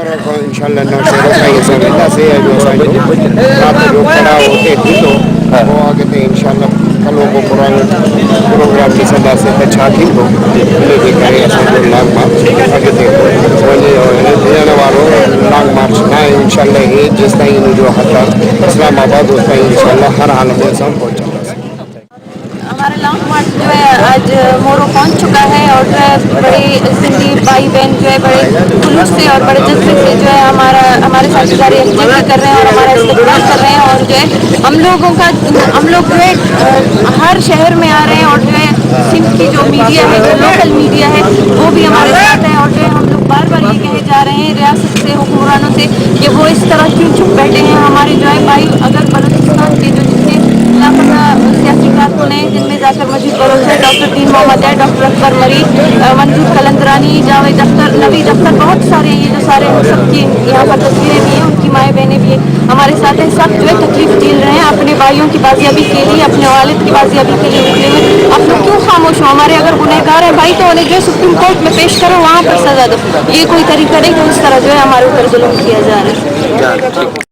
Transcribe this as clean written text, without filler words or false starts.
inshallah no share sai sa se jo sai raat jo kara hote dito wo agate inshallah kalo ko Quran program ki sada se अच्छा थी तो लेके करे ऐसा जो long मार्च agate wale yana waro long march na inshallah ye जिस time जो हता इस्लामाबाद होता है इंशाल्लाह हर हाल में सब पहुंचा। हमारा लॉन्ग मार्च जो है आज मोरो पहुंच चुका है और जो है बड़े सिंधी भाई बहन जो है बड़े जुलूस से और बड़े जज्बे से जो है हमारे साथ सारी एक्टिविटी कर रहे हैं और हमारा इस्तेमाल कर रहे हैं और जो है हम लोग जो है हर शहर में आ रहे हैं और जो है सिंध की जो मीडिया है जो लोकल मीडिया है वो भी हमारे साथ है और जो है हम लोग बार बार ये कहे जा रहे हैं रियासत से हुक्मरानों से कि वो इस तरह क्यों चुप बैठे हैं। हमारे जो है भाई अगर बलूचिस्तान के जो जितने लापता सियासी कारकुन हैं जिनमें जाकर मजीद बलोच है, डॉक्टर दीन मोहम्मद है, डॉक्टर अकबर मरी, मंजूर कलंदरानी, जावेद अख्तर, नवीद अख्तर, बहुत सारे ये जो सारे हम सबकी यहाँ पर तस्वीरें भी हैं, उनकी माएँ बहनें भी हमारे साथ हैं। सब जो है तकलीफ झेल रहे हैं अपने भाइयों की बाजियाबी के लिए, अपने वालिद की बाजियाबी के लिए निकले हुए। आप लोग क्यों खामोश हो? हमारे अगर गुनहगार हैं भाई तो उन्हें जो है सुप्रीम कोर्ट में पेश करो, वहाँ पर सजा दो। ये कोई तरीका नहीं कि इस तरह जो है हमारे ऊपर जुल्म किया जा रहा है।